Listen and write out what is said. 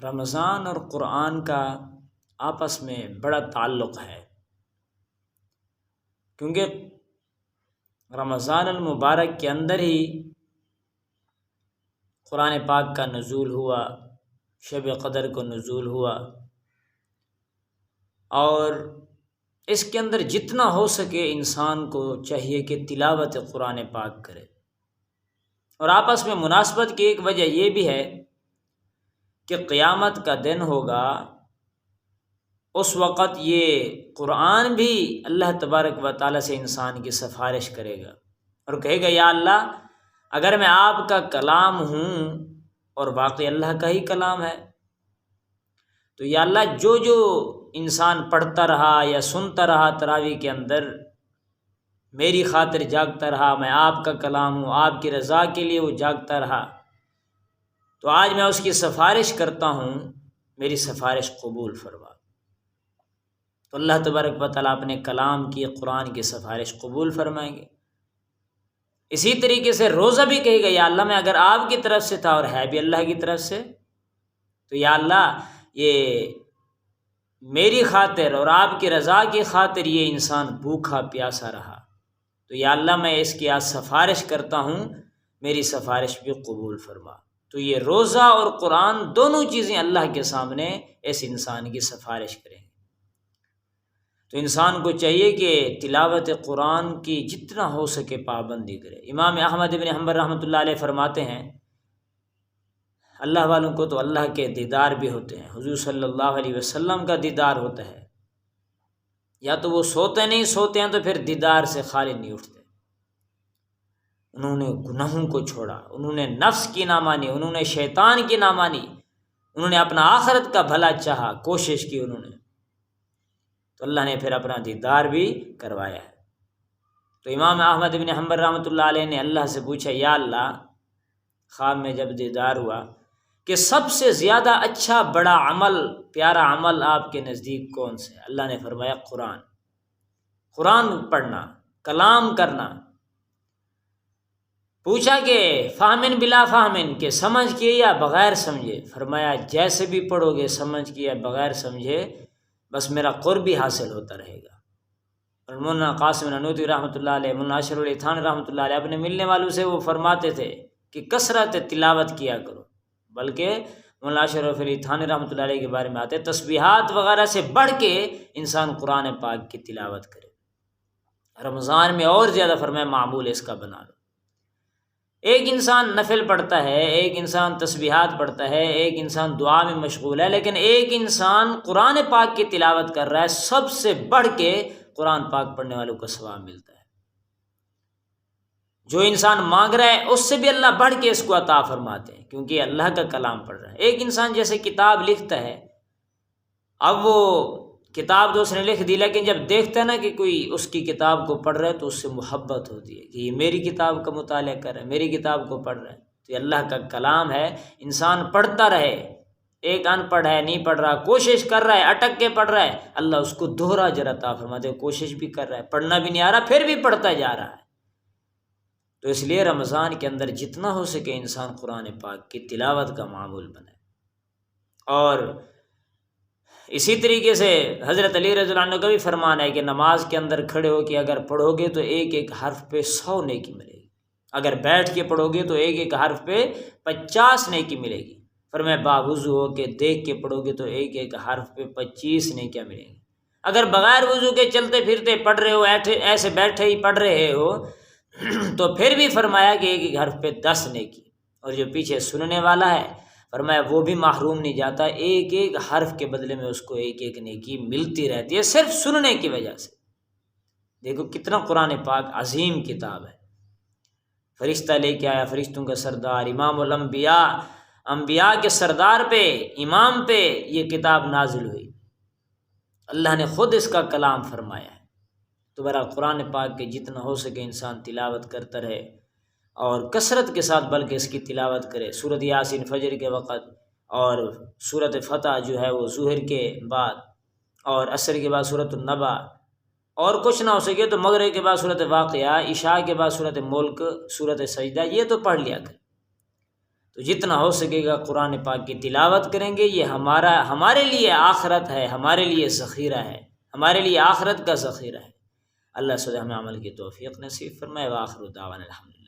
رمضان اور قرآن کا آپس میں بڑا تعلق ہے، کیونکہ رمضان المبارک کے اندر ہی قرآن پاک کا نزول ہوا، شب قدر کو نزول ہوا، اور اس کے اندر جتنا ہو سکے انسان کو چاہیے کہ تلاوت قرآن پاک کرے۔ اور آپس میں مناسبت کی ایک وجہ یہ بھی ہے کہ قیامت کا دن ہوگا، اس وقت یہ قرآن بھی اللہ تبارک و تعالیٰ سے انسان کی سفارش کرے گا اور کہے گا یا اللہ، اگر میں آپ کا کلام ہوں اور واقعی اللہ کا ہی کلام ہے تو یا اللہ جو جو انسان پڑھتا رہا یا سنتا رہا تراویح کے اندر، میری خاطر جاگتا رہا، میں آپ کا کلام ہوں، آپ کی رضا کے لیے وہ جاگتا رہا، تو آج میں اس کی سفارش کرتا ہوں، میری سفارش قبول فرما۔ تو اللہ تبارک و تعالیٰ اپنے کلام کی، قرآن کی سفارش قبول فرمائیں گے۔ اسی طریقے سے روزہ بھی کہے گا یا اللہ، میں اگر آپ کی طرف سے تھا اور ہے بھی اللہ کی طرف سے تو یا اللہ یہ میری خاطر اور آپ کی رضا کی خاطر یہ انسان بھوکا پیاسا رہا، تو یا اللہ میں اس کی آج سفارش کرتا ہوں، میری سفارش بھی قبول فرما۔ تو یہ روزہ اور قرآن دونوں چیزیں اللہ کے سامنے اس انسان کی سفارش کریں گے۔ تو انسان کو چاہیے کہ تلاوت قرآن کی جتنا ہو سکے پابندی کرے۔ امام احمد بن حنبل رحمۃ اللہ علیہ فرماتے ہیں اللہ والوں کو تو اللہ کے دیدار بھی ہوتے ہیں، حضور صلی اللہ علیہ وسلم کا دیدار ہوتا ہے، یا تو وہ سوتے نہیں سوتے ہیں تو پھر دیدار سے خالی نہیں اٹھتے۔ انہوں نے گناہوں کو چھوڑا، انہوں نے نفس کی نہ مانی، انہوں نے شیطان کی نہ مانی، انہوں نے اپنا آخرت کا بھلا چاہا، کوشش کی انہوں نے، تو اللہ نے پھر اپنا دیدار بھی کروایا ہے۔ تو امام احمد بن حنبل رحمۃ اللہ علیہ نے اللہ سے پوچھا یا اللہ، خواب میں جب دیدار ہوا کہ سب سے زیادہ اچھا بڑا عمل، پیارا عمل آپ کے نزدیک کون سے؟ اللہ نے فرمایا قرآن پڑھنا، کلام کرنا۔ پوچھا کہ فہمن بلا فہمن، کہ سمجھ کے یا بغیر سمجھے؟ فرمایا جیسے بھی پڑھو گے، سمجھ کے یا بغیر سمجھے، بس میرا قرب ہی حاصل ہوتا رہے گا۔ اور مولانا قاسم نانوتوی رحمۃ اللہ علیہ، مولانا اشرف علی تھانوی رحمۃ اللہ علیہ اپنے ملنے والوں سے وہ فرماتے تھے کہ کثرت تلاوت کیا کرو، بلکہ مولانا اشرف علی تھانوی رحمۃ اللہ علیہ کے بارے میں آتے تسبیحات وغیرہ سے بڑھ کے انسان قرآن پاک کی تلاوت کرے۔ رمضان میں اور زیادہ فرمایا معمول اس کا بنا لو۔ ایک انسان نفل پڑھتا ہے، ایک انسان تسبیحات پڑھتا ہے، ایک انسان دعا میں مشغول ہے، لیکن ایک انسان قرآن پاک کی تلاوت کر رہا ہے، سب سے بڑھ کے قرآن پاک پڑھنے والوں کو ثواب ملتا ہے۔ جو انسان مانگ رہا ہے اس سے بھی اللہ بڑھ کے اس کو عطا فرماتے ہیں، کیونکہ یہ اللہ کا کلام پڑھ رہا ہے۔ ایک انسان جیسے کتاب لکھتا ہے، اب وہ کتاب تو اس نے لکھ دی، لیکن جب دیکھتا ہے نا کہ کوئی اس کی کتاب کو پڑھ رہا ہے تو اس سے محبت ہوتی ہے کہ یہ میری کتاب کا مطالعہ کر رہا ہے، میری کتاب کو پڑھ رہا ہے۔ تو یہ اللہ کا کلام ہے، انسان پڑھتا رہے۔ ایک ان پڑھ ہے، نہیں پڑھ رہا، کوشش کر رہا ہے، اٹک کے پڑھ رہا ہے، اللہ اس کو دوہرا اجر عطا فرماتے ہیں۔ کوشش بھی کر رہا ہے، پڑھنا بھی نہیں آ رہا، پھر بھی پڑھتا جا رہا ہے۔ تو اس لیے رمضان کے اندر جتنا ہو سکے انسان قرآن پاک کی تلاوت کا معمول بنے۔ اور اسی طریقے سے حضرت علی رضی اللہ عنہ کا بھی فرمان ہے کہ نماز کے اندر کھڑے ہو کے اگر پڑھو گے تو ایک ایک حرف پہ 100 نیکی ملے گی، اگر بیٹھ کے پڑھو گے تو ایک ایک حرف پہ 50 نیکی ملے گی۔ فرمایا باوضو ہو کے دیکھ کے پڑھو گے تو ایک ایک حرف پہ 25 نیکیاں ملیں گی۔ اگر بغیر وضو کے چلتے پھرتے پڑھ رہے ہو، ایسے بیٹھے ہی پڑھ رہے ہو تو پھر بھی فرمایا کہ ایک ایک حرف پہ 10 نیکی۔ اور جو پیچھے سننے والا ہے فرمایا وہ بھی محروم نہیں جاتا، ایک ایک حرف کے بدلے میں اس کو ایک ایک نیکی ملتی رہتی ہے، صرف سننے کی وجہ سے۔ دیکھو کتنا قرآن پاک عظیم کتاب ہے۔ فرشتہ لے کے آیا، فرشتوں کا سردار، امام الانبیاء، انبیاء کے سردار پہ، امام پہ یہ کتاب نازل ہوئی۔ اللہ نے خود اس کا کلام فرمایا ہے۔ تو برا قرآن پاک کے جتنا ہو سکے انسان تلاوت کرتا رہے، اور کثرت کے ساتھ بلکہ اس کی تلاوت کرے۔ سورۃ یاسین فجر کے وقت، اور سورۃ فتح جو ہے وہ ظہر کے بعد، اور عصر کے بعد سورۃ النبا، اور کچھ نہ ہو سکے تو مغرب کے بعد سورۃ واقعہ، عشاء کے بعد سورۃ ملک، سورۃ سجدہ، یہ تو پڑھ لیا کر۔ تو جتنا ہو سکے گا قرآن پاک کی تلاوت کریں گے، یہ ہمارے لیے آخرت ہے، ہمارے لیے ذخیرہ ہے، ہمارے لیے آخرت کا ذخیرہ ہے۔ اللہ سبحانہ ہمیں عمل کی توفیق نصیب فرمائے۔ وآخر دعوانا الحمدللہ۔